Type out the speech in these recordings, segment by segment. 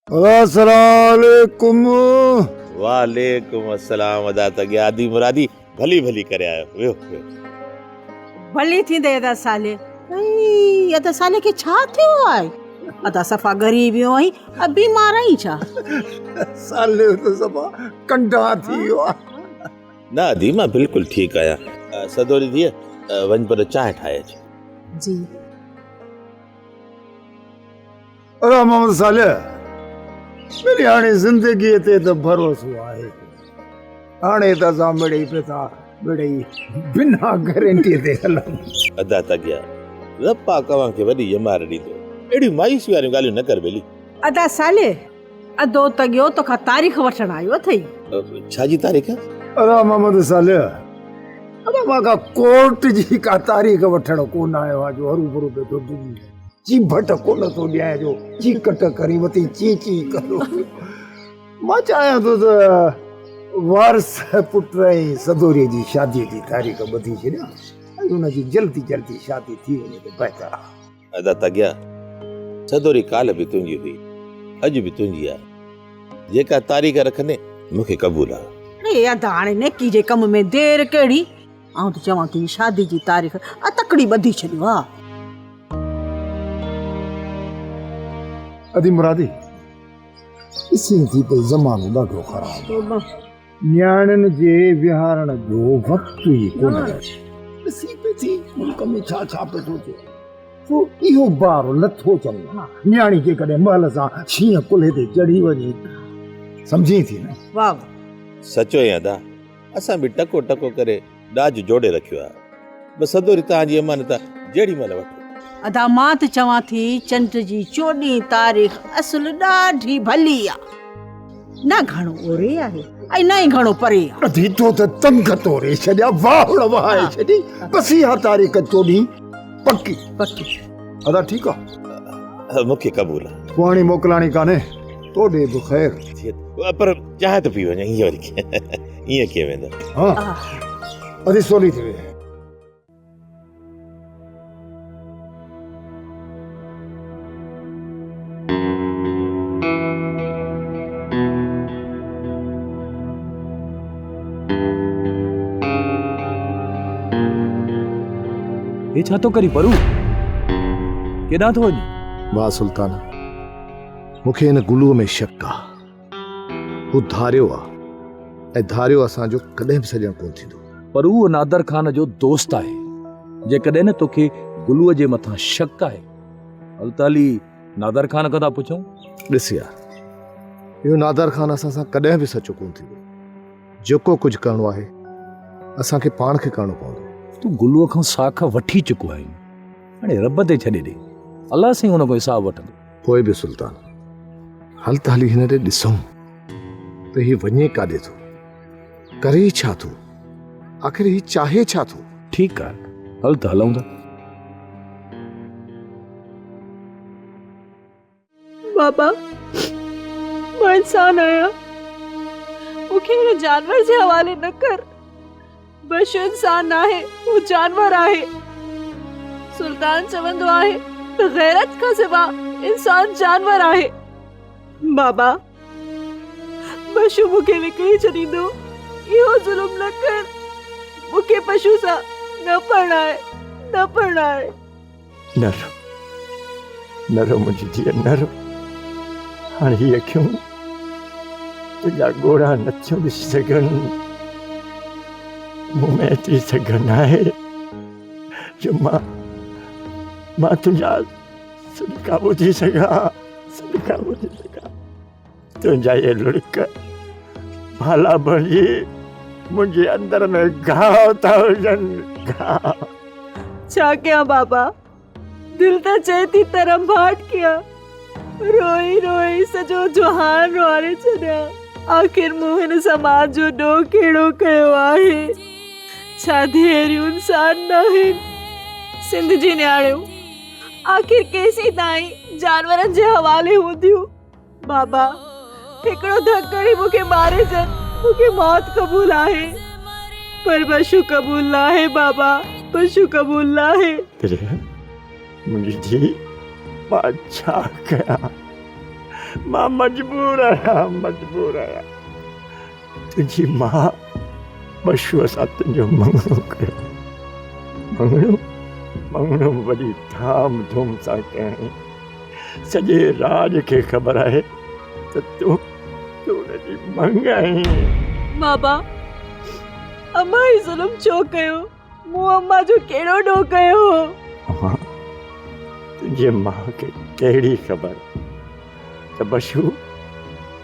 अस्सलामुअलैकुम। वालेकुम अस्सलाम। अदा त गया आदि मुरादी भली भली करे आयो। वियो वियो। भली थींदे अदा साले। अदा साले खे छा थियो आहे? अदा सफ़ा ग़रीबियूं आई अब बीमार आई छा? साले तो सफ़ा कंडा थी वियो आहे। ना आदि मां बिल्कुल ठीक आया। सदोरी दिए वन पर चाय ठाए अच। जी। अरे मोहम्मद साले, मेरी हाणे ज़िंदगी ते त भरोसो आहे। हाणे त असां मिड़ई पिया मिड़ई बिना गारंटी ते हलूं। अदा त गया रब्बा कवां खे वडी यमार दीदो। एडी मायूसी वारी गालियूं न कर बेली। अदा साले अदो तगियो तो खा तारीख वठण आयो थई। छा जी तारीख? अरे मोहम्मद साले, अरे मां कोर्ट जी का तारीख वठण कोन आयो आहे जो हरू भरू बेठो ची भट कोन तो ॾियां जो ची कट करी वती ची ची करो। मां चाहियां थो त वारस पुट ऐं सदोरी जी शादी जी तारीख़ ॿधी छॾियां ऐं हुनजी जल्दी जल्दी शादी थी वञे त बहितर आहे। अदा त गया सदोरी काल भी तुंहिंजी हुई, अॼु भी तुंहिंजी आहे। जेका तारीख़ रखंदे मूंखे क़बूल आहे। अरे अदा हाणे नेकी जे कम में देर कहिड़ी? आउं त चवां थी शादी जी तारीख़ तकड़ी ॿधी छॾियो आहे। अदी मुरादी इसी थी पई ज़मानो ॾाढो ख़राब। न्याणियुनि जे विहारण जो वक़्तु ई कोन आहे। ॾिसी पई थी मुल्क में छा छा पियो थो थिए। तो इहो बार नथो चले न्याणी जे कॾहिं महल सां शींहं कुल्हे ते चढ़ी वञे। सम्झी थी न? वाह सचो ई अदा असां भी टको टको करे ॾाज जोड़े रखियो आहे। बस सदोरी तव्हांजी अमानत जेड़ी महिल वठो। अदा मां त चवां थी चंड जी 14 तारीख़ असुल ॾाढी भली आहे। न घणो ओरे आहे ऐं न ई घणो परे आहे। अधी तो त तंग तोरे छॾिया वाहुड़ वहाए छॾी। बस इहा तारीख़ 14 पक्की पक्की। अदा ठीकु आहे, मूंखे क़बूल आहे। पोइ मोकिलाणी कान्हे तोॾे बि ख़ैर। पर चाहे तो पी वञे ईअं वरी ईअं कीअं वेंदो? हाँ अदी सोली थी वई। ये छा तो करी परू केॾां थो वञे? वाह सुल्तान, मूंखे हिन गुलूअ में शक आहे। हू धारियो आहे ऐं धारियो असांजो कॾहिं बि सॼण कोन थींदो। पर उहो नादर खान जो दोस्त आहे। जेकॾहिं न तोखे गुलूअ जे मथां शक आहे हल त हली नादर खान खां था पुछूं। ॾिस यार, इहो नादर खान असां सां कॾहिं बि सचो कोन थींदो। जेको कुझु करिणो आहे असांखे पाण खे करिणो पवंदो। तूं गुलूअ खां साख वठी चुको आहीं, हाणे रब ते छॾे ॾे, अलाह साईं हुन खां हिसाब वठंदो। पोइ बि सुल्तान हल त हली हिन ॾे ॾिसूं त हीउ वञे काॾे थो, करे छा थो, आख़िर हीउ चाहे छा थो। ठीकु आहे हल त हलूं था। बाबा मां इंसान आहियां, मूंखे हिन जानवर जे हवाले न कर। बशु इंसान आहे, वो जानवर आहे। सुल्तान चवंदो आहे त गैरत खां सिवा इंसान जानवर आहे। बाबा बशु मूंखे विकिणी छॾींदो, इहो ज़ुल्म न कर। मूंखे पशु सां न परणाए, न परणाए। न रो मुंहिंजी धीअ, न रो। हाणे हीअ अखियूं तुंहिंजा ॻोढ़ा नथियूं ॾिसी सघनि, मूं में एतिरी सघन आहे जो मां तुंहिंजा सदका ॿुधी सघां, सदका ॿुधी सघां। तुंहिंजा इहे लुड़क भाला बणिजी मुंहिंजे अंदर में घाव था हुजनि, घाव। छा कयां बाबा, दिल त चए थी तरम भाट कयां, रोई रोई सॼो जहान रोआरे छॾियां। आख़िर मूं हिन समाज जो ॾोह कहिड़ो कयो आहे? छा धीअरियूं इंसान न आहिनि? सिंध जी न्याणियूं आख़िर केसीं ताईं जानवरनि जे हवाले हूंदियूं? बाबा हिकिड़ो धकड़ी मूंखे मारे छॾ, मूंखे मौत क़बूल आहे, पर बशु क़बूल न आहे। बाबा बशु क़बूल न आहे। मुंहिंजी धीउ मां छा कयां? मां मजबूर आहियां तुंहिंजी मां बशूअ सां तुंहिंजो मङणो कयो मङणो वॾी धाम धूम सां कयईं सॼे राज खे ख़बर आहे त तूं हुनजी मंग आहीं बाबा अम्मा ही ज़ुल्म छो कयो मूं अम्मा जो कहिड़ो ॾोह कयो मां तुंहिंजे माउ खे कहिड़ी ख़बर त बशू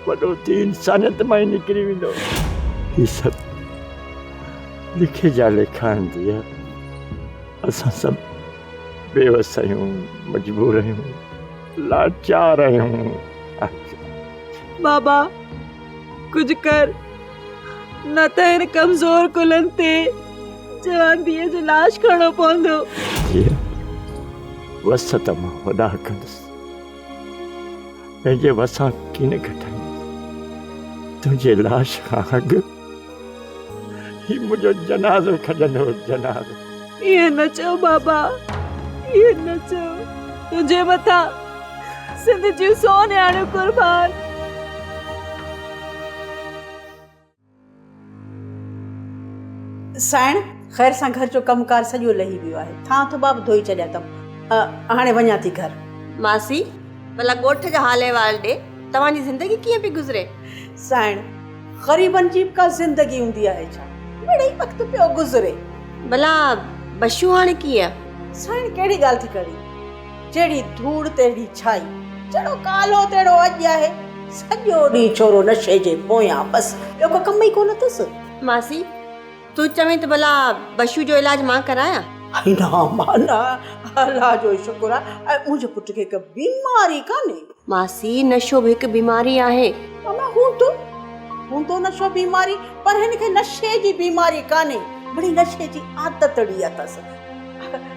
वॾो थी इंसानियत मां ई निकिरी वेंदो ही सभु लिखे जा लेखा आहिनि असां सभु बेवस आहियूं मजबूर आहियूं लाचार आहियूं बाबा कुछ कर न त हिन कमज़ोर कुलनि ते जवान धीअ जो लाश खणणो पवंदो वस त मां वॾा कंदुसि पंहिंजे वसां कीन घटाईंदुसि तुंहिंजे लाश खां अॻु ही मुंहिंजो जनाज़ो खॼंदो जनाज़ो ईअं न चओ बाबा ईअं न चओ तुंहिंजे मथां सिंध जूं सोन्याणियूं कुर्बान साइण ख़ैर सां घर जो कमकार सॼो लही वियो आहे थां थोबा बि धोई छॾिया अथमि हाणे वञा थी घर मासी भला ॻोठ जा हाल अहिवाल ॾे तव्हांजी ज़िंदगी कीअं पई गुज़रे साइण ग़रीबनि जी का ज़िंदगी हूंदी आहे छा मिड़ई वक़्तु पियो गुज़रे भला बशू हाणे कीअं साइण कहिड़ी ॻाल्हि थी करी जहिड़ी धूड़ तहिड़ी छाई जहिड़ो कालो तहिड़ो अॼु आहे सॼो ॾींहुं छोरो नशे जे पोयां बसि ॿियो को कम ई कोन अथसि मासी तूं चवें त भला बशू जो इलाज मां करायां ना अल्लाह जो शुक्र आहे मुंहिंजे पुट खे हिकु बीमारी कान्हे मासी नशो बि हिकु बीमारी आहे मां हूंदो नशो बीमारी पर हिनखे नशे जी बीमारी कान्हे बड़ी नशे जी आदत ॾी अथसि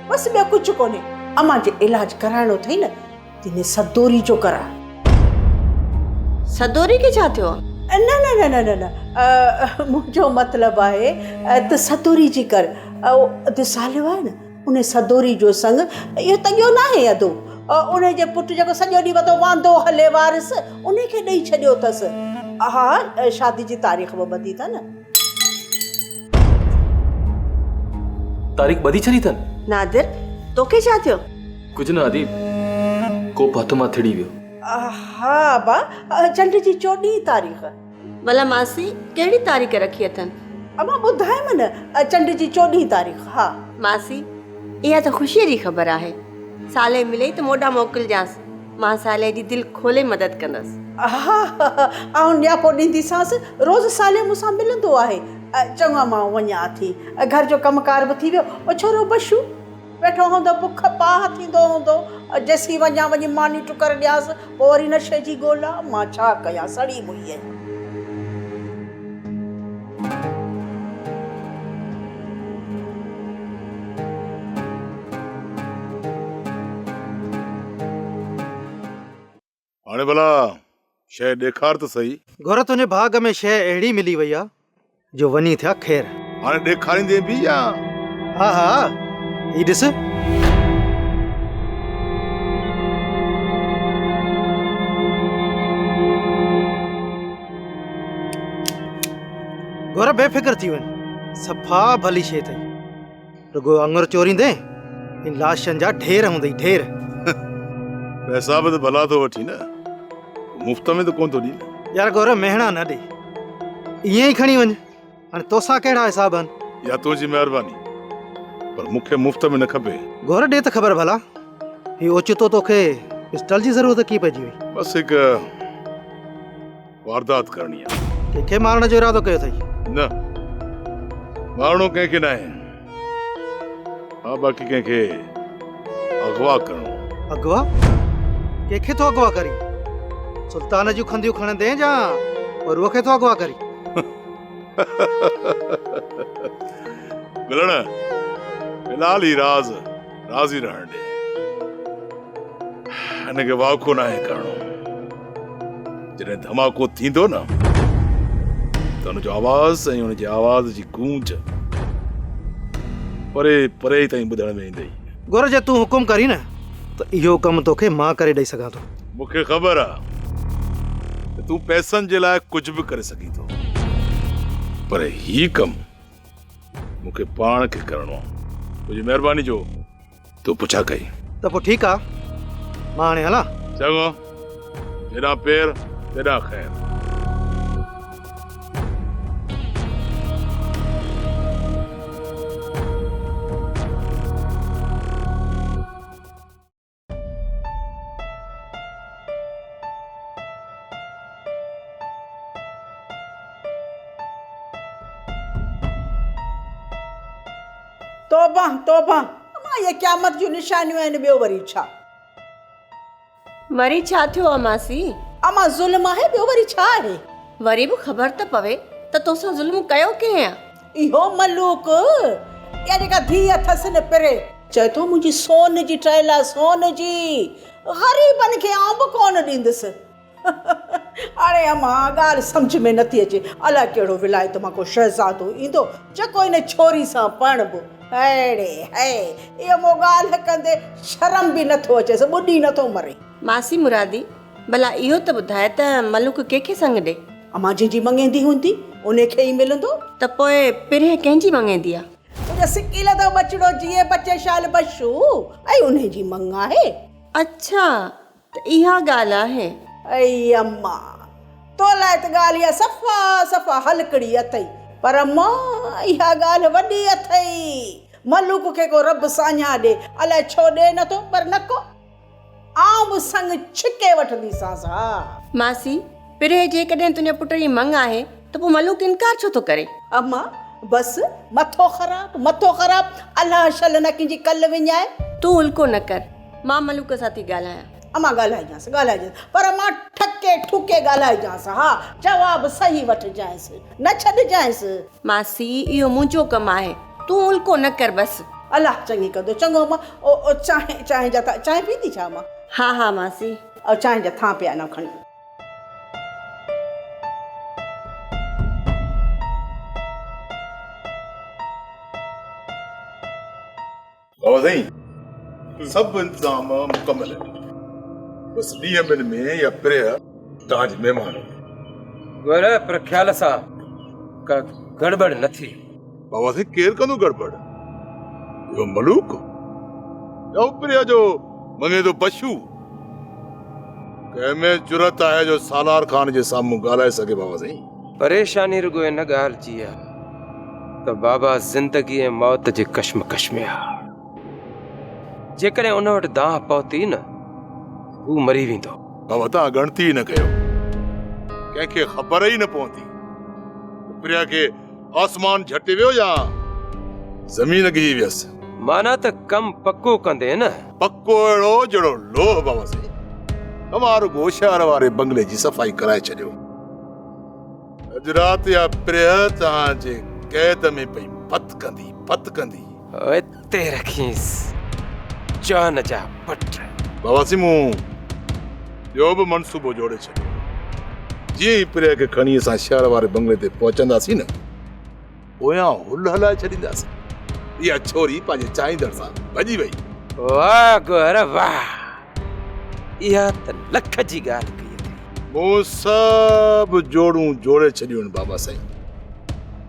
बसि ॿियो कुझु कोन्हे अम्मा जे इलाज कराइणो अथई न तिने सदोरी जो करा सदोरी खे छा थियो न मुंहिंजो मतिलबु आहे त सदोरी जी कर अधु सालियो आहे न उन सदोरी जो संग इहो तॻियो न आहे अधु उन जे पुटु जेको सॼो ॾींहुं वधो वांदो हले वारिस उन खे ॾेई छॾियो अथसि हा शादी जी तारीख़ बि ॿधी अथनि तारीख़ ॿधी छॾी अथनि नादिर तोखे छा थियो कुझु न आदि को हथ मां थिड़ी वियो हा बा चंड जी 14 तारीख़ भला मासी कहिड़ी तारीख़ रखी अथनि अम्मा ॿुधायमि न चंड जी 14 तारीख़ हा मासी इहा त ख़ुशीअ जी ख़बर आहे साले मिले त मोॾा मोकिलिजांसि मां साले जी दिलि खोले मदद कंदसि हा ऐं न्यापो ॾींदीसांसि रोज़ साले मूंसां मिलंदो आहे चङा मां वञा थी घर जो कमकार बि थी वियो छोरो बशू वेठो हूंदो बुख पाह थींदो हूंदो जेसीं वञा वञी मानी टुकर ॾियांसि पोइ वरी नशे जी ॻोल्हा मां छा कयां सड़ी मुई आहियां हाणे भला शइ ॾेखार त सही घोर तुंहिंजे भाग में शइ अहिड़ी मिली वई आहे जो वञी थिया ख़ैर हाणे ॾेखारींदे बि या हा ही ॾिस घोर बेफ़िक्र थी वञ सफ़ा भली शइ अथई रुगो अंगुर चोरींदे इन लाशनि जा ढेर हूंदई ढेर पैसा बि त भला थो वठी न मुफ़्त में त कोन थो ॾी यार घोर मेहणा न ॾे ईअं ई खणी वञ हाणे तोसां कहिड़ा हिसाब आहिनि या तुंहिंजी महिरबानी पर मूंखे मुफ़्त में न खपे घोर ॾे त ख़बर भला ही ओचितो तोखे पिस्टल जी ज़रूरत कीअं पइजी वई बसि हिकु वारदात करणी आहे कंहिंखे मारण जो इरादो कयो अथई न मारणो कंहिंखे न आहे हा बाक़ी कंहिंखे अगवा करणो अगवा कंहिंखे थो अगवा करी सुल्तान जूं खंदियूं खणंदे या वरुअ खे थो अगवा करी मिलण फिलहाल ही राज़ी रहण ॾे हिनखे वाको न आहे करणो जॾहिं धमाको थींदो न त हुनजो आवाज़ ऐं हुनजी आवाज़ जी गूंज परे परे ताईं ॿुधण में ईंदई घोर जे तूं हुकुम करी न त इहो कमु तोखे मां करे ॾेई सघां थो मूंखे ख़बर आहे तूं पैसनि जे लाइ कुझु बि करे सघीं थो, पर ही कम मूंखे पाण खे करणो आहे। तुंहिंजी महिरबानी जो तूं पुछा कई त पोइ ठीकु आहे, मां हाणे हलां? चङो, जेॾां पेर तेॾां ख़ैर। तौबा तौबा, अम्मा ये क़यामत जूं निशानियूं आहिनि, ॿियो वरी छा? वरी छा थियो आहे मासी? अम्मा ज़ुल्म आहे, ॿियो वरी छा आहे? वरी बि ख़बर त पवे त तोसां ज़ुल्म कयो कंहिं आहे? इहो मलूक या जेका धीअ अथसि न पिरे, चए थो मुंहिंजी सोन जी ठहियल आहे, सोन जी, ग़रीबनि खे आउं बि कोन ॾींदुसि। अरे अम्मा ॻाल्हि सम्झ में नथी अचे, अलाए कहिड़ो विलायत मां को शहज़ादो ईंदो जेको इन छोरी सां पणबो। अड़े है, इहो मूं ॻाल्हि कंदे शर्म बि नथो अचेसि, ॿुॾी नथो मरे। मासी मुरादी, भला इहो त ॿुधाए त मलूक कंहिंखे संग ॾे? अम्मा जंहिंजी मंगेंदी हूंदी उन खे ई मिलंदो। त पोइ पिरे कंहिंजी मंगेंदी आहे? तुंहिंजो सिकील तो बचड़ो जीए बचे शाल बशू ऐं उन जी मंग आहे। अच्छा, त इहा ॻाल्हि आहे। ऐं अम्मा तो लाइ त ॻाल्हि इहा सफ़ा सफ़ा हलकड़ी अथई, पर अम्मा इहा ॻाल्हि वॾी अथई। मलूक खे को रब साञा ॾे, अलाए छो ॾे नथो, पर न को आउं बि संग छिके वठंदीसांस। हा मासी, पिरे जेकॾहिं तुंहिंजे पुट जी मंग आहे त पोइ मलूक इनकार छो थो करे? अम्मा बसि मथो ख़राब, अलाह शल न कंहिंजी कल विञाए। तूं उल्को न कर, मां मलूक सां थी ॻाल्हायां। अम्मा ॻाल्हाइजांसि, पर मां ठके ठुके ॻाल्हाइजांसि। हा, जवाबु सही वठिजांइसि, न छॾिजांइसि। मासी, इहो मुंहिंजो कमु आहे, तूं उल्को न कर बसि। अलाह चङी कंदो। चङो अम्मा, ओ चांहि जा चांहि पीती छा अम्मा? हा हा मासी। चांहि जा थां पिया न खणी। बाबा साईं, सभु इंतज़ाम मुकमल आहिनि, बसि ॾींहं ॿिनि में या पिरे तव्हांजी महिमान। ॻोल्हे पर ख़्याल सां का गड़बड़ न थी। बाबा साईं, केरु कंदो गड़बड़? इहो मलूक या पिरिया जो मंगे तो बशू? कंहिंमें जुरत आहे जो सालार खान जे साम्हूं ॻाल्हाए सघे? बाबा साईं, परेशानी रुगो इन ॻाल्हि जी आहे त बाबा ज़िंदगी ऐं मौत जे कश्मकश में आहे। जेकॾहिं उन वटि दाह पहुती न, हू मरी वेंदो। बाबा तव्हां गणती न कयो, कंहिंखे ख़बर ई न पवंदी प्रिया खे आसमान झटे वियो या ज़मीन गिरी वियसि। माना त कम पक्को कंदे न? पक्को अहिड़ो जहिड़ो लोह। बाबा साईं, तव्हां गोशार वारे बंगले जी सफ़ाई कराए छॾियो। अॼु राति या प्रिया तव्हांजे कैद में पई फत कंदी। हिते रखीसि जान जा पट। बाबा साईं, मूं ॿियो बि मनसूबो जोड़े छॾियो। जीअं ई प्रिया खे खणी असां शहर वारे बंगले ते पहुचंदासीं न, पोयां हुल हलाए छॾींदासीं। इहा छोरी पंहिंजे चाहींदड़ सां भॼी वई। वाह गोर वाह, इहा त लख जी ॻाल्हि कई अथई। मूं सभु जोड़ूं जोड़े छॾियूं आहिनि बाबा साईं,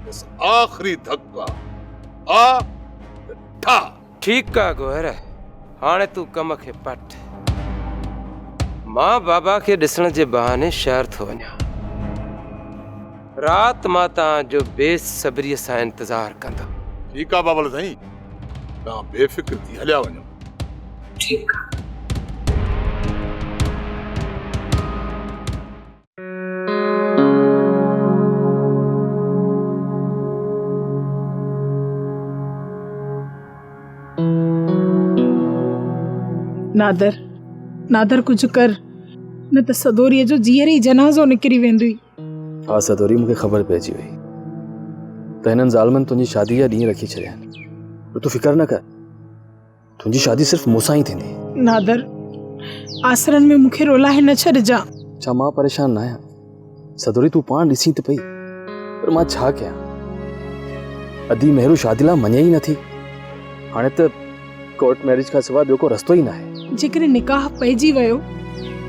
बसि आख़िरी धक आ ठा। ठीकु आहे गोर, हाणे तूं कम खे पट। मां बाबा खे ॾिसण जे बहाने शहर थो वञा। राति मां तव्हांजो बेसब्रीअ सां इंतज़ारु कंदो। ठीकु आहे बाबा साईं, तव्हां बेफ़िक्र थी हलिया वञो। ठीकु आहे। नादर कुछ कर, न त सदोरीअ जो जीअर ई जनाज़ो निकिरी वेंदुई। हा सदोरी, मूंखे ख़बर पइजी वई त हिननि ज़ालमनि तुंहिंजी शादी जा ॾींहं रखी छॾिया आहिनि। पर तूं फिकर न कर, तुंहिंजी शादी सिर्फ़ मूंसां ई थींदी। नादर, आसरनि में मूंखे रोलाए न छॾिजां। छा मां परेशान न आहियां? सदोरी, तूं पाण ॾिसी त पई, पर मां छा कयां? अदी मेहरू शादी लाइ मञे ई नथी। हाणे त कोर्ट मैरिज खां सवाइ ॿियो को रस्तो ई न आहे। जेकॾहिं निकाह पइजी वियो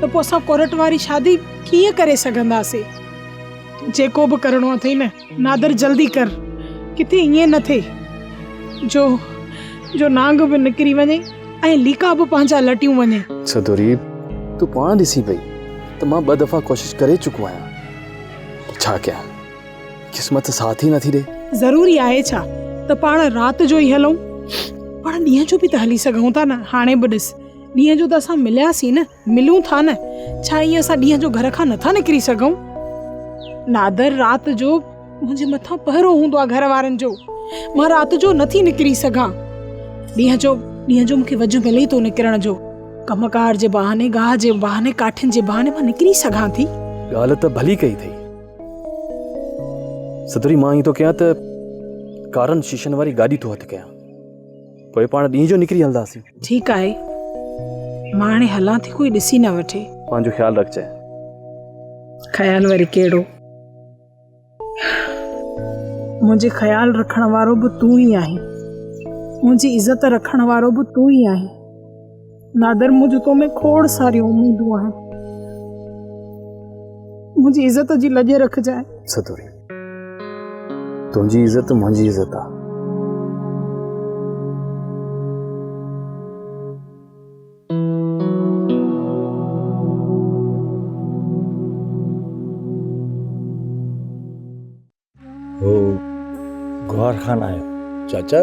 त पोइ असां कोर्ट वारी शादी कीअं करे सघंदासीं? जेको बि करिणो अथई न नादर जल्दी कर, किथे ईअं न थिए जो नांग बि निकिरी वञे ऐं लीका बि पंहिंजा लटियूं वञे। सदोरी तूं पाण ॾिसी पई त मां 2 दफ़ा कोशिश करे चुको आहियां, छा कयां, क़िस्मत साथ ई नथी ॾे। ज़रूरी आहे छा त पाण राति जो ई हलूं? पाण ॾींहं जो बि त हली सघूं था न। हाणे बि ॾिस, ॾींहं जो त असां मिलियासीं न, मिलूं था न, छा ईअं असां ॾींहं जो घर खां नथा निकिरी सघूं? नादर राति जो मुंहिंजे मथां पहिरो हूंदो आहे घर वारनि जो, मां राति जो नथी निकिरी सघां। ॾींहं जो मूंखे वझ मिले थो निकिरण जो, कमकार जे बहाने, गाह जे बहाने, काठियुनि जे बहाने मां निकिरी सघां थी। ॻाल्हि त भली कई अथई सदोरी, मां ईअं थो कयां त कारनि शीशनि वारी गाॾी थो हथु कयां, पोइ पाण ॾींहं जो निकिरी हलंदासीं। ठीकु आहे, मां हाणे हलां थी, कोई ॾिसी न वठे। पंहिंजो ख़्यालु रखजांइ। ख़्यालु वरी कहिड़ो? मुंहिंजे ख़्यालु रखण वारो बि तूं ई आहीं, मुंहिंजी इज़त रखण वारो बि तूं ई आहीं। नादर, मुंहिंजो तो में खोड़ सारियूं उम्मीदूं आहिनि, मुंहिंजी इज़त जी लॼ रखजांइ। सदोरी, तुंहिंजी इज़त मुंहिंजी इज़त आहे। गोहर खान आयो। चाचा,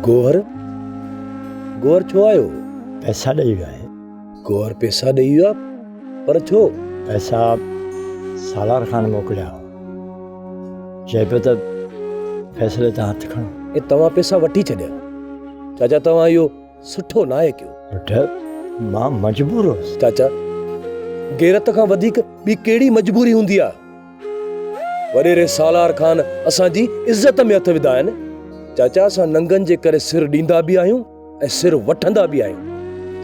गोहर छो आयो? पैसा ॾेई वियो आहे। गोहर पैसा ॾेई वियो? पर छो? पैसा सालार खान मोकिलिया, चए पियो त फैसले तां हथु खणो। ए तव्हां पैसा वठी छॾिया? चाचा, तव्हां इहो सुठो न आहे कयो। पुट, मां मजबूर हुउसि। चाचा, गैरत खां वधीक ॿी कहिड़ी मजबूरी हूंदी आहे? वॾेरे सालार खान असांजी इज़त में हथ विधा आहिनि। चाचा, असां नंगनि जे करे सिर ॾींदा बि आहियूं ऐं सिर वठंदा बि आहियूं।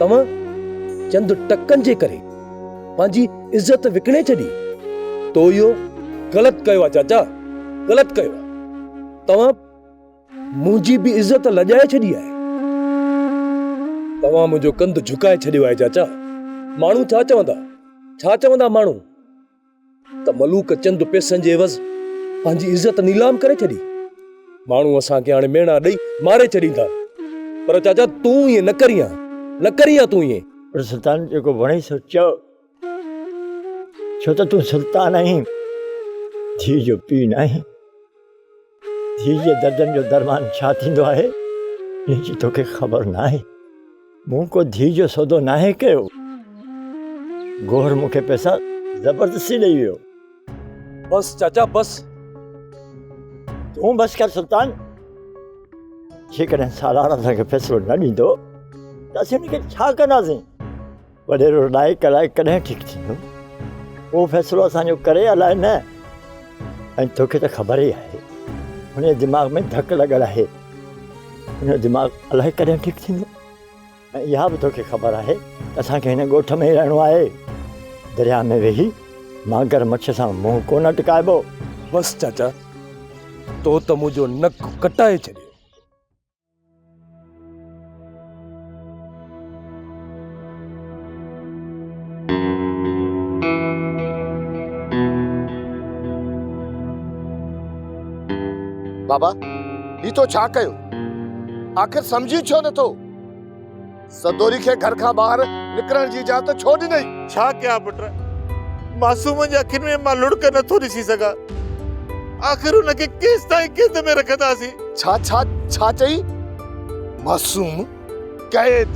तव्हां चंद टकनि जे करे पंहिंजी इज़त विकिणे छॾी, तो इहो ग़लति कयो आहे। चाचा, ग़लति कयो आहे। तव्हां मुंहिंजी बि इज़त लॼाए छॾी आहे। तव्हां मुंहिंजो कंधु झुकाए छॾियो आहे। चाचा, माण्हू छा चवंदा माण्हू त मलूक चंद पैसनि जे एवज़ पंहिंजी इज़त नीलाम करे छॾी। माण्हू असांखे हाणे मेणा ॾेई मारे छॾींदा। पर चाचा, तूं ईअं न करीं तूं ईअं। पर सुल्तान, जेको वणे सो चओ, छो त तूं सुल्तान आहीं, धी जो पीउ न आहीं। धी जे दर्दनि जो दरमान छा थींदो आहे, इन जी तोखे ख़बर न आहे। मूं को धी जो सौदो न आहे कयो। गोहर मूंखे पैसा ज़बरदस्ती ॾेई वियो। बस चाचा, बस। तूं बस कर सुल्तान। जेकॾहिं सालार असांखे फ़ैसिलो न ॾींदो त असीं हुनखे छा कंदासीं? वॾेरो रड़ाए कराए कॾहिं ठीकु थींदो? उहो फ़ैसिलो असांजो करे अलाए न। ऐं तोखे त ख़बर ई आहे, हुन दिमाग़ में धक लॻल आहे। हुन दिमाग़ अलाए कॾहिं ठीकु थींदो। ऐं इहा बि तोखे ख़बर आहे त असांखे हिन ॻोठ में ई रहणो आहे। दरिया में वेही मागर मच्छ सां मुंहुं कोन टकाइबो। बस चाचा, तो त मुंहिंजो नक कटाए छॾियो। बाबा, ही तो छा कयो? आखिर समझी छो नथो? सदोरी खे घर खां ॿाहिरि निकिरण जी इजाज़त छो ॾिनई? छा कयां पुट? मासूम जे अखियुनि में मां लुड़क नथो ॾिसी सघां। आखिर हुनखे केसि ताईं क़ैद में रखंदासीं? छा चई? मासूम क़ैद?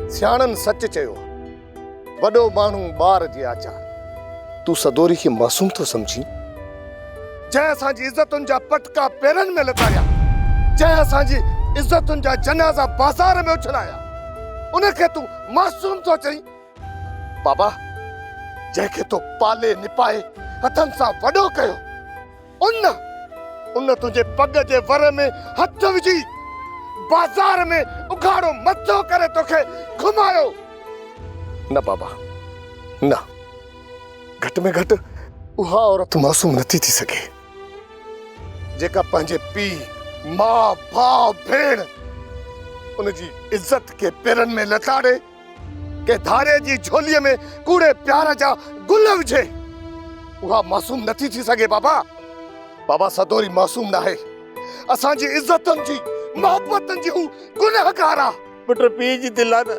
सियाणनि सच चयो, वॾो माण्हू ॿार जी आचार। तूं सदोरी खे मासूम थो समझी? जंहिं असांजी इज़तुनि जा पटका पेरनि में लताड़िया, जंहिं असांजी इज़तुनि जा जनाज़ा बाज़ार में उछलाया, उनखे तूं मासूम थो चई? बाबा, जंहिंखे तो पाले निपाए हथनि सां वॾो कयो, उन तुंहिंजे पग जे वर में हथ विझी बाज़ार में उघाड़ो मथो करे तोखे घुमायो। न बाबा, न। घटि में घटि उहा औरत मासूम नथी थी सघे जेका पंहिंजे पीउ, माउ, भाउ, भेण उनजी इज़त खे पेरनि में लताड़े के धारे जी झोलीअ में कूड़े प्यार जा गुल विझे उहा मासूम नथी थी सके बाबा। बाबा सदोरी मासूम ना है, असांजी इज्जतन जी मोहब्बतन जी हूँ गुनहगार आ। पुट पीउ जी दिल आहे न,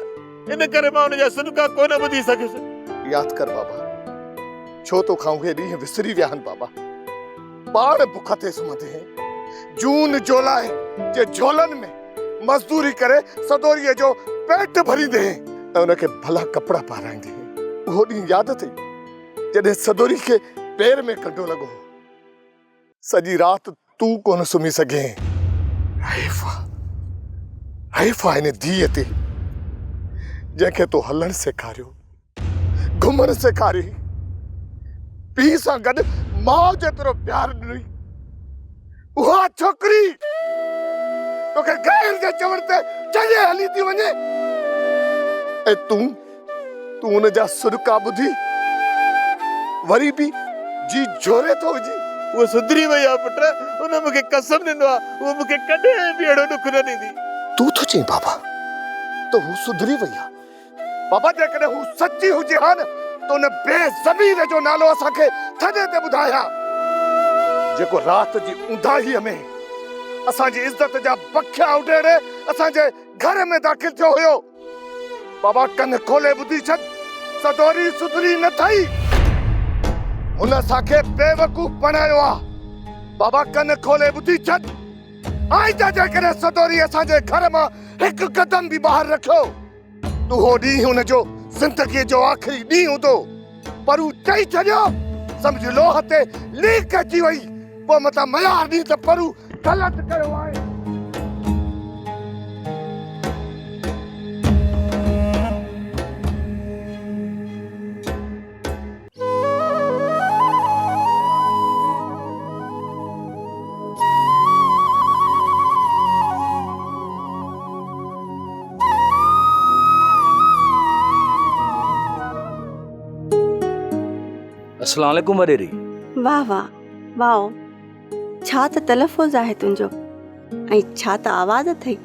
इन करे मां हुनजा सदका कोन ॿुधी सघियुसि। याद कर बाबा, छो तो खां उहे ॾींहं विसरी विया आहिनि बाबा। पाण बुख ते सुम्हंदे हैं, जून जोलाए जे झोलनि में मजदूरी करे सदोरीअ जो पेट भरींदे हैं ऐं उनखे भला कपिड़ा पाराईंदे हैं। उहो ॾींहुं यादि अथई जॾहिं सदोरी खे पेर में कंडो लॻो, सॼी राति तूं कोन सुम्ही सघे। हैफ़ा हिन धीअ ते जंहिंखे तो हलण सेखारियो, घुमण सेखारियो, पीउ सां गॾु माउ जेतिरो प्यार ॾिनई, उहा छोकिरी तोखे गैर जे चवण ते चले हली थी वञे ऐं तूं हुनजा सुरका ॿुधी वरी बि जी झोरे थो विझी। वो सुधरी वई आहे पुट, उन मूंखे कसम ॾिनो आहे, उहो मूंखे कॾहिं बि अहिड़ो ॾुख न ॾींदी। तूं थो चई बाबा त हू सुधरी वई आहे? बाबा जेकॾहिं हू सची हुजे हा न त उन बेज़मीर जो नालो असांखे थदे ते ॿुधाया, जेको राति जी ऊंदाहीअ में असांजी इज़त जा बखिया उडेड़े असांजे घर में दाख़िल थियो हुयो। बाबा कन खोले ॿुधी छॾ, सदोरी सुधरी न थई, हुन असांखे बेवकूफ़ बनायो आहे। बाबा कन खोले ॿुधी छॾ, आइजा जेकॾहिं सदोरी असांजे घर मां हिकु कदम बि ॿाहिरि रखियो तूं हो ॾींहुं हुनजो ज़िंदगीअ जो आख़िरी ॾींहुं हूंदो। पर हू चई छॾियो, सम्झ लोह ते लीक अची वई, पोइ मथां मयार ॾींहुं त परू ग़लति कयो आहे। अस्सलाम वालेकुम वडेरी। वाह वाह वाओ, छा त तलफ़ुज़ आहे तुंहिंजो ऐं छा त आवाज़ अथई।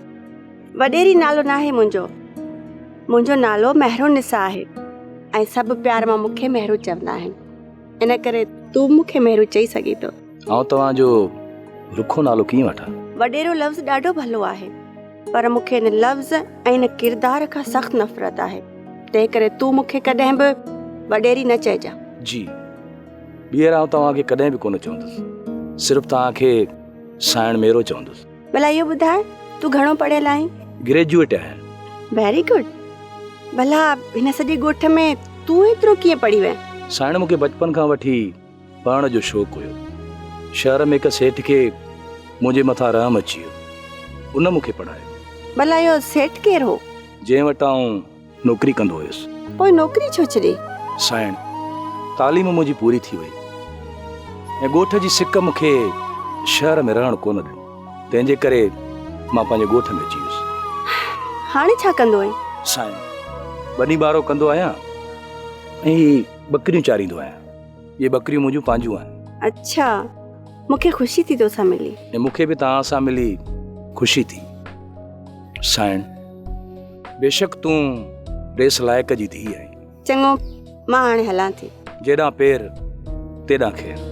वडेरी नालो न आहे मुंहिंजो नालो महरो निसा आहे ऐं सभु प्यार मां मूंखे महरो चवंदा आहिनि, इन करे तूं मूंखे महरो चई सघी थो। ऐं तव्हांजो रुखो नालो कीअं वठां? वडेरो लफ़्ज़ ॾाढो भलो आहे, पर मूंखे इन लफ़्ज़ ऐं इन किरदार खां सख़्तु नफ़रत आहे, तंहिं करे तूं मूंखे कॾहिं बि वडेरी न चइजां। जी, ॿीहर आउं तव्हांखे कॾहिं बि कोन चवंदुसि, सिर्फ़ु तव्हांखे साइण मेरो चवंदुसि। भला इहो ॿुधाए तूं घणो पढ़ियल आहीं? ग्रेजुएट आहियां। Very good. भला हिन सॼे ॻोठ में तूं एतिरो कीअं पढ़ी वएं? साइण मूंखे बचपन खां वठी पढ़ण जो शौक़ु हुयो। शहर में हिकु सेठ खे मुंहिंजे मथां रहम अची वियो, उन मूंखे पढ़ायो। भला इहो सेठ केरु हो? जंहिं वटि आउं नौकिरी कंदो हुयुसि। पोइ नौकिरी छो छॾी? साइण तालीम मुंहिंजी पूरी थी वई ऐं ॻोठ जी सिक मूंखे शहर में रहण कोन ॾिनो, तंहिंजे करे मां पंहिंजे ॻोठ में अची वियुसि। हाणे छा कंदो आहीं? साइण बनी बारो कंदो आहियां ऐं बकरियूं चारींदो आहियां। ये बकरियूं मुंहिंजूं पंहिंजूं आहिनि। अच्छा, मूंखे ख़ुशी थी तोसां मिली। ऐं मूंखे बि तव्हां सां मिली ख़ुशी थी। साइण बेशक तूं प्रेस लाइक़ जी धीउ आहीं। चङो, मां हाणे हलां थी। जेॾां पेर तेॾां खेर।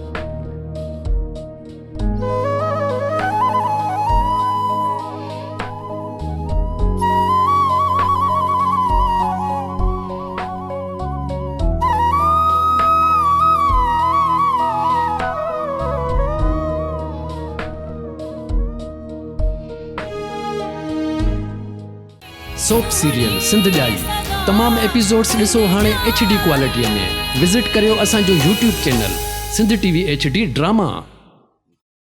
सोप सीरियल सिंध ॼाई तमाम एपिसोड्स ॾिसो हाणे HD क्वालिटीअ में। विज़िट करियो असांजो YouTube channel Sindh TV HD drama.